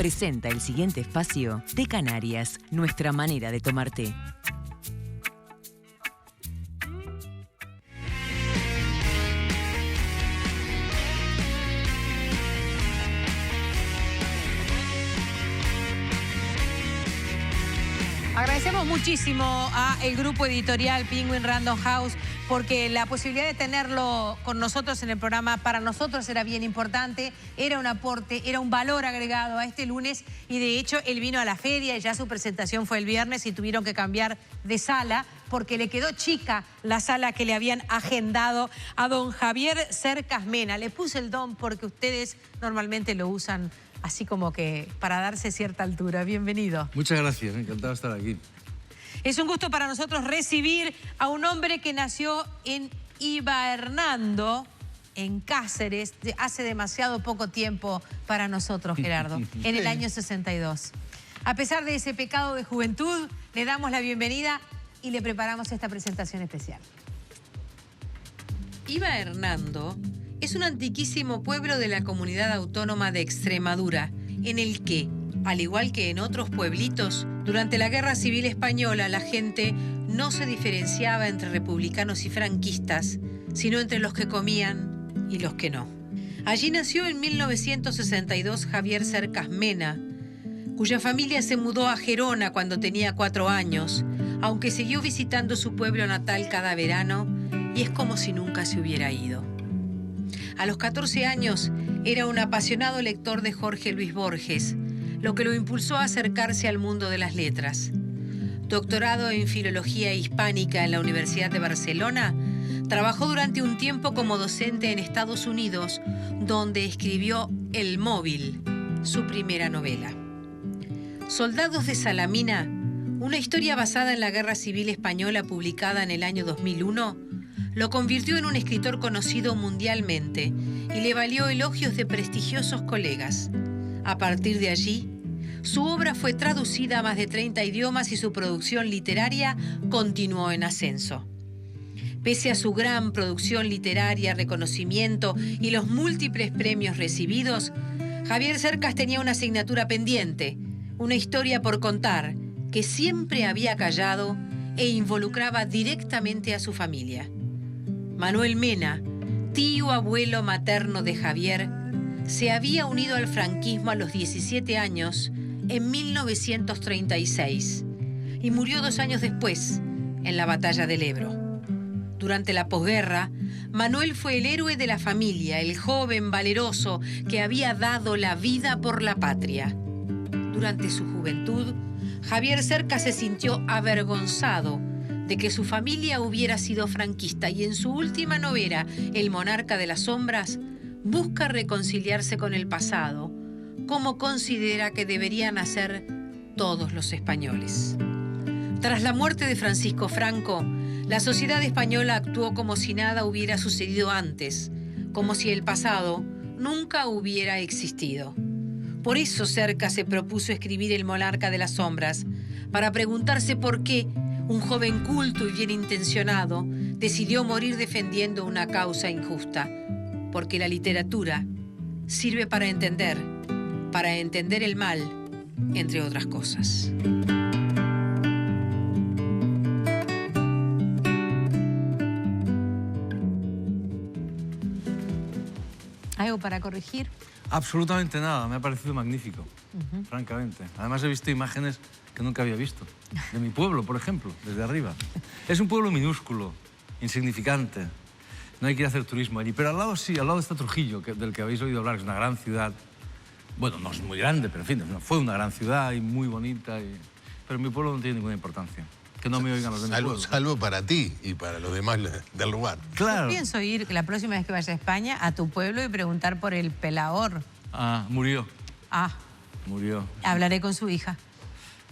presenta el siguiente espacio de Canarias, nuestra manera de tomar té. Agradecemos muchísimo al grupo editorial Penguin Random House porque la posibilidad de tenerlo con nosotros en el programa para nosotros era bien importante, era un aporte, era un valor agregado a este lunes y de hecho él vino a la feria y ya su presentación fue el viernes y tuvieron que cambiar de sala porque le quedó chica la sala que le habían agendado a don Javier Cercas Mena. Le puse el don porque ustedes normalmente lo usan así como que para darse cierta altura. Bienvenido. Muchas gracias, encantado de estar aquí. Es un gusto para nosotros recibir a un hombre que nació en Ibahernando, en Cáceres, hace demasiado poco tiempo para nosotros, Gerardo, en el año 62. A pesar de ese pecado de juventud, le damos la bienvenida y le preparamos esta presentación especial. Ibahernando es un antiquísimo pueblo de la comunidad autónoma de Extremadura, en el que, al igual que en otros pueblitos, durante la Guerra Civil Española la gente no se diferenciaba entre republicanos y franquistas, sino entre los que comían y los que no. Allí nació en 1962 Javier Cercas Mena, cuya familia se mudó a Gerona cuando tenía 4 años, aunque siguió visitando su pueblo natal cada verano y es como si nunca se hubiera ido. A los 14 años era un apasionado lector de Jorge Luis Borges, lo que lo impulsó a acercarse al mundo de las letras. Doctorado en Filología Hispánica en la Universidad de Barcelona, trabajó durante un tiempo como docente en Estados Unidos, donde escribió El Móvil, su primera novela. Soldados de Salamina, una historia basada en la Guerra Civil Española publicada en el año 2001, lo convirtió en un escritor conocido mundialmente y le valió elogios de prestigiosos colegas. A partir de allí, su obra fue traducida a más de 30 idiomas y su producción literaria continuó en ascenso. Pese a su gran producción literaria, reconocimiento y los múltiples premios recibidos, Javier Cercas tenía una asignatura pendiente, una historia por contar, que siempre había callado e involucraba directamente a su familia. Manuel Mena, tío abuelo materno de Javier, se había unido al franquismo a los 17 años en 1936 y murió 2 años después en la batalla del Ebro. Durante la posguerra, Manuel fue el héroe de la familia, el joven valeroso que había dado la vida por la patria. Durante su juventud, Javier Cercas se sintió avergonzado de que su familia hubiera sido franquista y en su última novela, El monarca de las sombras, busca reconciliarse con el pasado, como considera que deberían hacer todos los españoles. Tras la muerte de Francisco Franco, la sociedad española actuó como si nada hubiera sucedido antes, como si el pasado nunca hubiera existido. Por eso Cercas se propuso escribir El monarca de las sombras, para preguntarse por qué un joven culto y bien intencionado decidió morir defendiendo una causa injusta. Porque la literatura sirve para entender el mal, entre otras cosas. ¿Algo para corregir? Absolutamente nada, me ha parecido magnífico, francamente. Además he visto imágenes que nunca había visto, de mi pueblo, por ejemplo, desde arriba. Es un pueblo minúsculo, insignificante, no hay que ir a hacer turismo allí, pero al lado sí, al lado está Trujillo, del que habéis oído hablar, es una gran ciudad. Bueno, no es muy grande, pero en fin, fue una gran ciudad y muy bonita, pero mi pueblo no tiene ninguna importancia. Que no me oigan los de mi pueblo. Salvo para ti y para los demás del lugar. Claro. Yo pienso ir la próxima vez que vaya a España a tu pueblo y preguntar por el Pelaor. Ah, murió. Ah. Murió. Hablaré con su hija.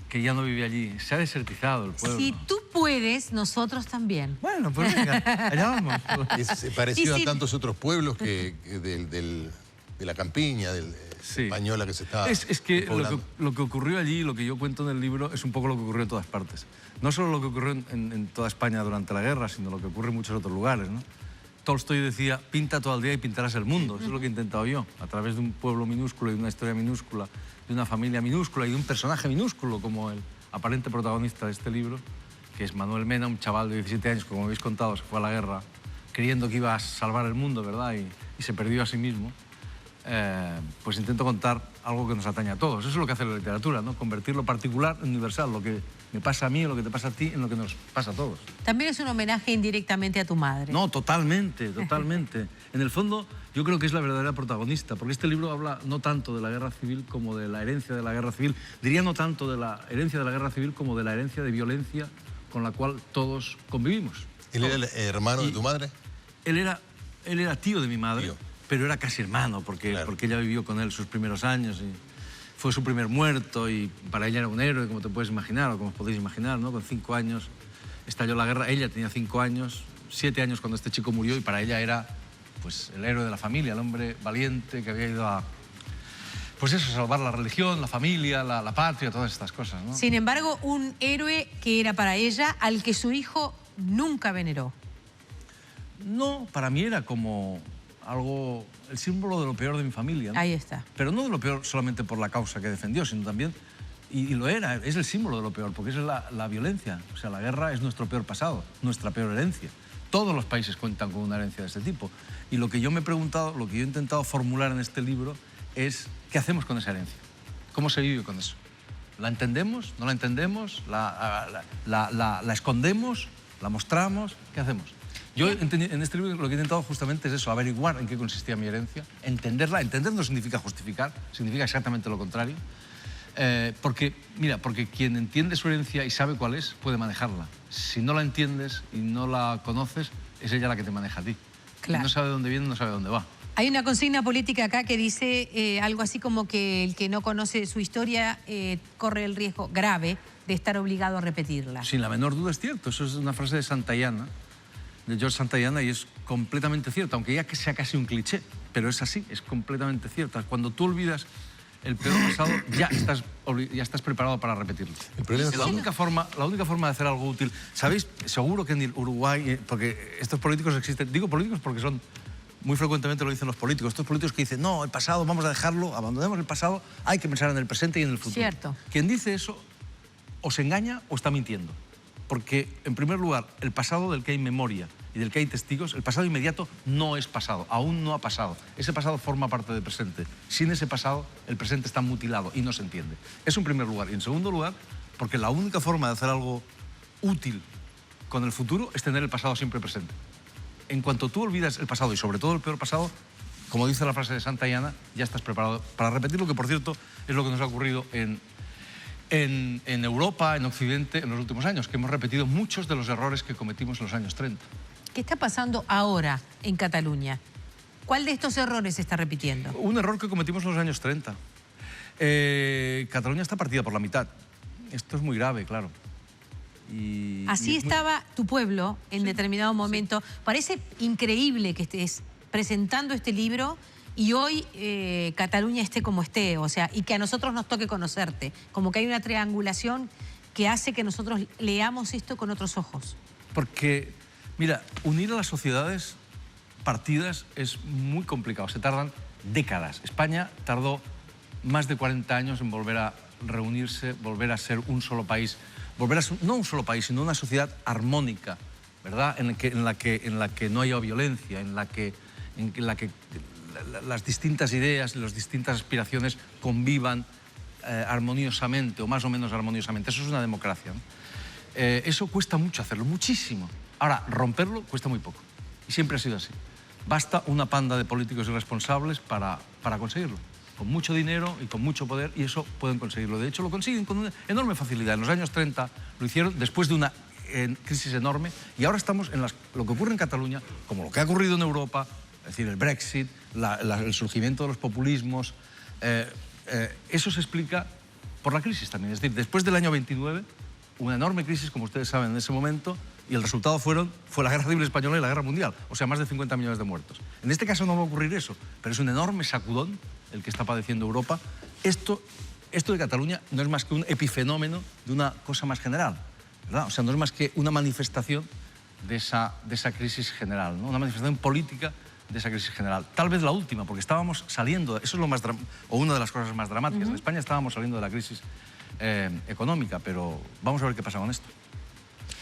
Que ya no vive allí. Se ha desertizado el pueblo. Si tú puedes, nosotros también. Bueno, pues venga, allá vamos. Es parecido a tantos otros pueblos que de la campiña, española que se está Es que lo que ocurrió allí, lo que yo cuento en el libro, es un poco lo que ocurrió en todas partes. No solo lo que ocurrió en toda España durante la guerra, sino lo que ocurre en muchos otros lugares, ¿no? Tolstoy decía, pinta tu aldea y pintarás el mundo. Eso es lo que he intentado yo, a través de un pueblo minúsculo y de una historia minúscula, de una familia minúscula y de un personaje minúsculo como el aparente protagonista de este libro, que es Manuel Mena, un chaval de 17 años que, como habéis contado, se fue a la guerra creyendo que iba a salvar el mundo, ¿verdad? Y se perdió a sí mismo. Pues intento contar algo que nos atañe a todos. Eso es lo que hace la literatura, ¿no? Convertir lo particular en universal, lo que me pasa a mí o lo que te pasa a ti en lo que nos pasa a todos. También es un homenaje indirectamente a tu madre. No, totalmente, totalmente. En el fondo, yo creo que es la verdadera protagonista, porque este libro habla no tanto de la guerra civil como de la herencia de la guerra civil. Diría no tanto de la herencia de la guerra civil como de la herencia de violencia con la cual todos convivimos. ¿Él era el hermano de tu madre? Él era tío de mi madre. Tío. Pero era casi hermano, porque ella vivió con él sus primeros años y fue su primer muerto y para ella era un héroe, como te puedes imaginar, o como os podéis imaginar, ¿no? Con 5 años estalló la guerra, ella tenía 5 años, 7 años cuando este chico murió y para ella era pues, el héroe de la familia, el hombre valiente que había ido a, pues eso, salvar la religión, la familia, la patria, todas estas cosas, ¿no? Sin embargo, un héroe que era para ella, al que su hijo nunca veneró. No, para mí era como algo, el símbolo de lo peor de mi familia, ¿no? Ahí está. Pero no de lo peor solamente por la causa que defendió, sino también, y lo era, es el símbolo de lo peor, porque es la violencia. O sea, la guerra es nuestro peor pasado, nuestra peor herencia. Todos los países cuentan con una herencia de este tipo. Y lo que yo me he preguntado, lo que yo he intentado formular en este libro es ¿qué hacemos con esa herencia? ¿Cómo se vive con eso? ¿La entendemos? ¿No la entendemos? ¿La escondemos? ¿La mostramos? ¿Qué hacemos? Yo en este libro lo que he intentado justamente es eso, averiguar en qué consistía mi herencia, entenderla. Entender no significa justificar, significa exactamente lo contrario. Porque quien entiende su herencia y sabe cuál es, puede manejarla. Si no la entiendes y no la conoces, es ella la que te maneja a ti. Claro. No sabe de dónde viene, no sabe de dónde va. Hay una consigna política acá que dice algo así como que el que no conoce su historia corre el riesgo grave de estar obligado a repetirla. Sin la menor duda es cierto. Eso es una frase de Santayana, de George Santayana, y es completamente cierto, aunque ya que sea casi un cliché, pero es así, es completamente cierto. Cuando tú olvidas el peor pasado, ya estás preparado para repetirlo. La única forma de hacer algo útil, ¿sabéis? Seguro que en Uruguay, porque estos políticos existen, digo políticos porque son, muy frecuentemente lo dicen los políticos, estos políticos que dicen, no, el pasado vamos a dejarlo, abandonemos el pasado, hay que pensar en el presente y en el futuro. Cierto. Quien dice eso, o se engaña o está mintiendo. Porque, en primer lugar, el pasado del que hay memoria y del que hay testigos, el pasado inmediato no es pasado, aún no ha pasado. Ese pasado forma parte del presente. Sin ese pasado, el presente está mutilado y no se entiende. Eso en primer lugar. Y en segundo lugar, porque la única forma de hacer algo útil con el futuro es tener el pasado siempre presente. En cuanto tú olvidas el pasado y sobre todo el peor pasado, como dice la frase de Santayana, ya estás preparado para repetirlo, que por cierto es lo que nos ha ocurrido en Europa, en Occidente, en los últimos años, que hemos repetido muchos de los errores que cometimos en los años 30. ¿Qué está pasando ahora en Cataluña? ¿Cuál de estos errores se está repitiendo? Un error que cometimos en los años 30. Cataluña está partida por la mitad. Esto es muy grave, claro. Así estaba tu pueblo en determinado momento. Sí. Parece increíble que estés presentando este libro y hoy Cataluña esté como esté, o sea, y que a nosotros nos toque conocerte. Como que hay una triangulación que hace que nosotros leamos esto con otros ojos. Porque, mira, unir a las sociedades partidas es muy complicado, se tardan décadas. España tardó más de 40 años en volver a reunirse, volver a ser un solo país, volver a ser, no un solo país, sino una sociedad armónica, ¿verdad? En la que no haya violencia, en la que las distintas ideas y las distintas aspiraciones convivan armoniosamente o más o menos armoniosamente. Eso es una democracia, ¿no? Eso cuesta mucho hacerlo, muchísimo. Ahora, romperlo cuesta muy poco. Y siempre ha sido así. Basta una panda de políticos irresponsables para conseguirlo. Con mucho dinero y con mucho poder, y eso pueden conseguirlo. De hecho, lo consiguen con una enorme facilidad. En los años 30 lo hicieron después de una crisis enorme, y ahora estamos en lo que ocurre en Cataluña, como lo que ha ocurrido en Europa, es decir, el Brexit, el surgimiento de los populismos. Eso se explica por la crisis también. Es decir, después del año 29, una enorme crisis, como ustedes saben, en ese momento, y el resultado fue la Guerra Civil Española y la Guerra Mundial, o sea, más de 50 millones de muertos. En este caso no va a ocurrir eso, pero es un enorme sacudón el que está padeciendo Europa. Esto de Cataluña no es más que un epifenómeno de una cosa más general, ¿verdad? O sea, no es más que una manifestación de esa crisis general, ¿no? Una manifestación política de esa crisis general. Tal vez la última, porque estábamos saliendo, eso es lo más o una de las cosas más dramáticas. En España estábamos saliendo de la crisis económica, pero vamos a ver qué pasa con esto.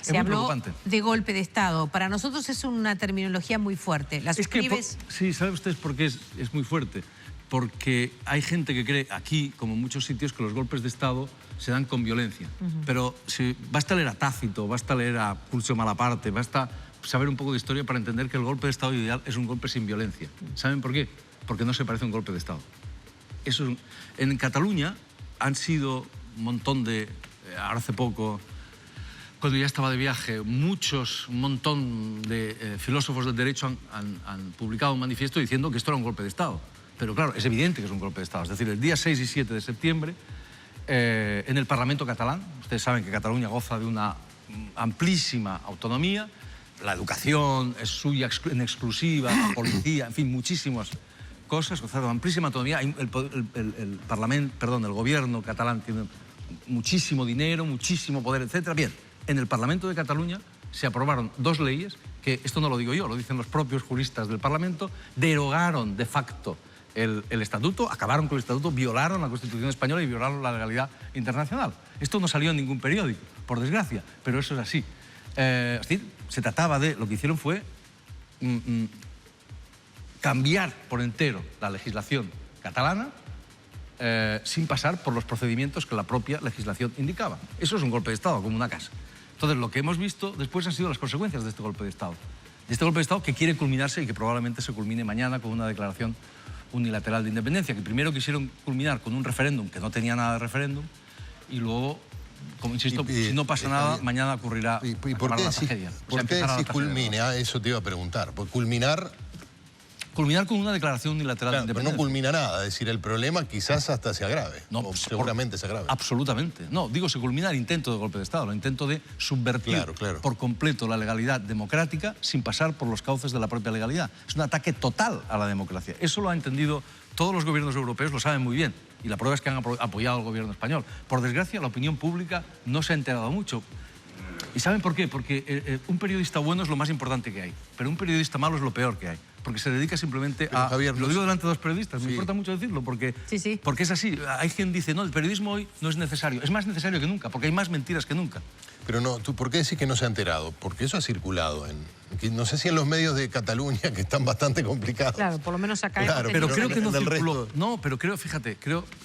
Se habló de golpe de Estado. Para nosotros es una terminología muy fuerte. ¿La suscribes? Sí, ¿saben ustedes por qué es muy fuerte? Porque hay gente que cree, aquí, como en muchos sitios, que los golpes de Estado se dan con violencia. Pero basta leer a Tácito, basta leer a Curcio Malaparte, basta saber un poco de historia para entender que el golpe de Estado ideal es un golpe sin violencia. ¿Saben por qué? Porque no se parece a un golpe de Estado. En Cataluña han sido un montón de... hace poco, cuando ya estaba de viaje, un montón de filósofos del derecho han publicado un manifiesto diciendo que esto era un golpe de Estado. Pero claro, es evidente que es un golpe de Estado. Es decir, el día 6 y 7 de septiembre, en el Parlamento catalán, ustedes saben que Cataluña goza de una amplísima autonomía, la educación es suya en exclusiva, la policía, en fin, muchísimas cosas, goza de amplísima autonomía. El gobierno catalán tiene muchísimo dinero, muchísimo poder, etc. Bien, en el Parlamento de Cataluña se aprobaron 2 leyes que, esto no lo digo yo, lo dicen los propios juristas del Parlamento, derogaron de facto el estatuto, acabaron con el estatuto, violaron la Constitución española y violaron la legalidad internacional. Esto no salió en ningún periódico, por desgracia, pero eso es así. Es decir, se trataba de, lo que hicieron fue cambiar por entero la legislación catalana sin pasar por los procedimientos que la propia legislación indicaba. Eso es un golpe de Estado, como una casa. Entonces, lo que hemos visto después han sido las consecuencias de este golpe de Estado. De este golpe de Estado que quiere culminarse y que probablemente se culmine mañana con una declaración unilateral de independencia, que primero quisieron culminar con un referéndum que no tenía nada de referéndum y luego, como insisto, si no pasa nada, mañana ocurrirá ¿Y por qué tragedia. ¿Por qué decís culmine? Eso te iba a preguntar. Porque culminar con una declaración unilateral de independencia. Pero no culmina nada, es decir, el problema quizás hasta se agrave, o seguramente se agrave. Absolutamente. No, digo, se culmina el intento de golpe de Estado, el intento de subvertir por completo la legalidad democrática sin pasar por los cauces de la propia legalidad. Es un ataque total a la democracia. Eso lo han entendido todos los gobiernos europeos, lo saben muy bien. Y la prueba es que han apoyado al gobierno español. Por desgracia, la opinión pública no se ha enterado mucho. ¿Y saben por qué? Porque un periodista bueno es lo más importante que hay, pero un periodista malo es lo peor que hay. Porque se dedica simplemente a... Javier, lo digo delante de 2 periodistas, me importa mucho decirlo, porque es así. Hay quien dice, no, el periodismo hoy no es necesario. Es más necesario que nunca, porque hay más mentiras que nunca. Pero no, ¿tú por qué decís que no se ha enterado? Porque eso ha circulado no sé si en los medios de Cataluña, que están bastante complicados. Claro, por lo menos acá. Claro, pero creo que no circuló. Resto... No, pero creo, fíjate,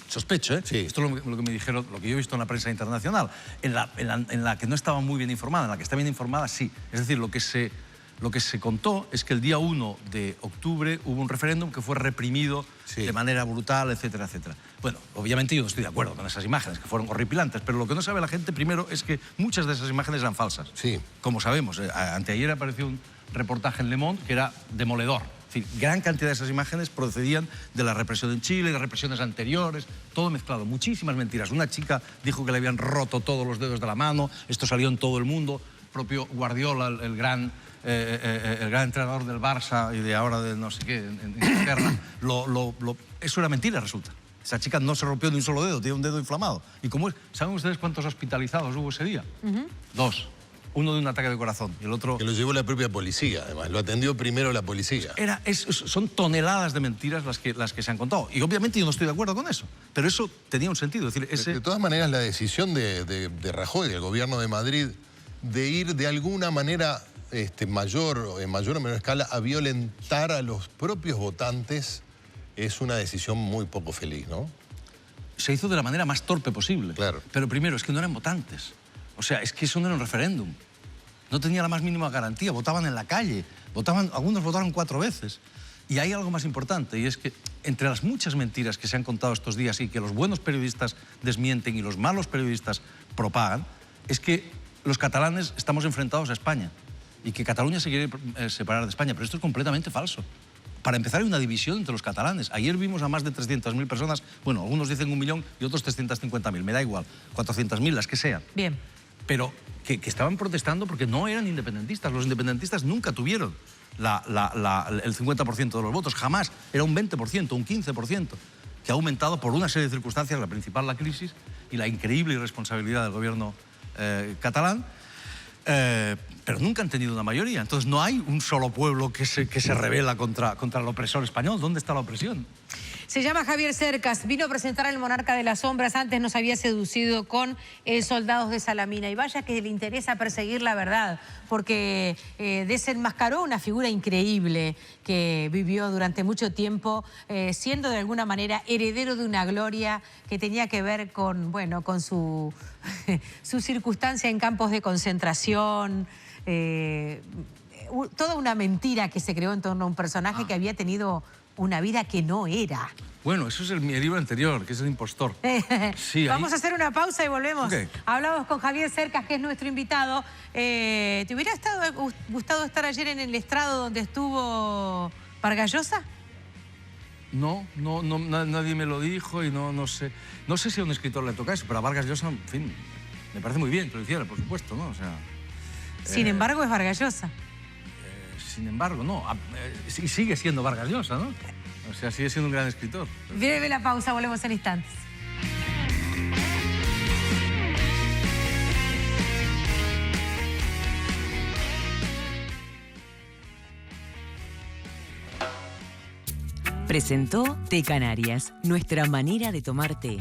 sospecho, ¿eh? Sí. Esto es lo que me dijeron, lo que yo he visto en la prensa internacional, en la que no estaba muy bien informada, en la que está bien informada, sí. Es decir, lo que se contó es que el día 1 de octubre hubo un referéndum que fue reprimido de manera brutal, etcétera, etcétera. Bueno, obviamente yo no estoy de acuerdo con esas imágenes, que fueron horripilantes, pero lo que no sabe la gente primero es que muchas de esas imágenes eran falsas. Sí. Como sabemos, anteayer apareció un reportaje en Le Monde que era demoledor. Es decir, gran cantidad de esas imágenes procedían de la represión en Chile, de represiones anteriores, todo mezclado, muchísimas mentiras. Una chica dijo que le habían roto todos los dedos de la mano, esto salió en todo el mundo, propio Guardiola, el gran entrenador del Barça y de ahora de no sé qué, en Inglaterra, eso era mentira, resulta. Esa chica no se rompió ni un solo dedo, tiene un dedo inflamado. ¿Y cómo es? ¿Saben ustedes cuántos hospitalizados hubo ese día? 2. Uno de un ataque de corazón y el otro... Que lo llevó la propia policía, además. Lo atendió primero la policía. Son toneladas de mentiras las que se han contado. Y obviamente yo no estoy de acuerdo con eso. Pero eso tenía un sentido. Es decir, De todas maneras, la decisión de Rajoy, del gobierno de Madrid, de ir de alguna manera... en mayor o menor escala, a violentar a los propios votantes es una decisión muy poco feliz, ¿no? Se hizo de la manera más torpe posible. Claro. Pero primero, es que no eran votantes. O sea, es que eso no era un referéndum. No tenía la más mínima garantía. Votaban en la calle. Algunos votaron 4 veces. Y hay algo más importante, y es que entre las muchas mentiras que se han contado estos días y que los buenos periodistas desmienten y los malos periodistas propagan, es que los catalanes estamos enfrentados a España. Y que Cataluña se quiere separar de España, pero esto es completamente falso. Para empezar, hay una división entre los catalanes. Ayer vimos a más de 300.000 personas, bueno, algunos dicen 1 millón y otros 350.000, me da igual, 400.000, las que sean. Bien. Pero que estaban protestando porque no eran independentistas. Los independentistas nunca tuvieron el 50% de los votos, jamás. Era un 20%, un 15%, que ha aumentado por una serie de circunstancias, la principal la crisis y la increíble irresponsabilidad del gobierno catalán. Pero nunca han tenido una mayoría. Entonces no hay un solo pueblo que se rebela contra el opresor español. ¿Dónde está la opresión? Se llama Javier Cercas, vino a presentar al Monarca de las Sombras, antes nos había seducido con Soldados de Salamina. Y vaya que le interesa perseguir la verdad, porque desenmascaró una figura increíble que vivió durante mucho tiempo, siendo de alguna manera heredero de una gloria que tenía que ver con, bueno, con su circunstancia en campos de concentración, toda una mentira que se creó en torno a un personaje que había tenido una vida que no era. Bueno, eso es mi libro anterior, que es El impostor. Sí, vamos a hacer una pausa y volvemos. Okay. Hablamos con Javier Cercas, que es nuestro invitado. ¿Te hubiera gustado estar ayer en el estrado donde estuvo Vargas Llosa? No, nadie me lo dijo y no sé. No sé si a un escritor le toca eso, pero a Vargas Llosa, en fin, me parece muy bien que lo hiciera, por supuesto, ¿no? O sea, sin embargo, es Vargas Llosa. Sin embargo, no. Sigue siendo Vargas Llosa, ¿no? O sea, sigue siendo un gran escritor. Breve la pausa, volvemos en instantes. Presentó Té Canarias, nuestra manera de tomar té.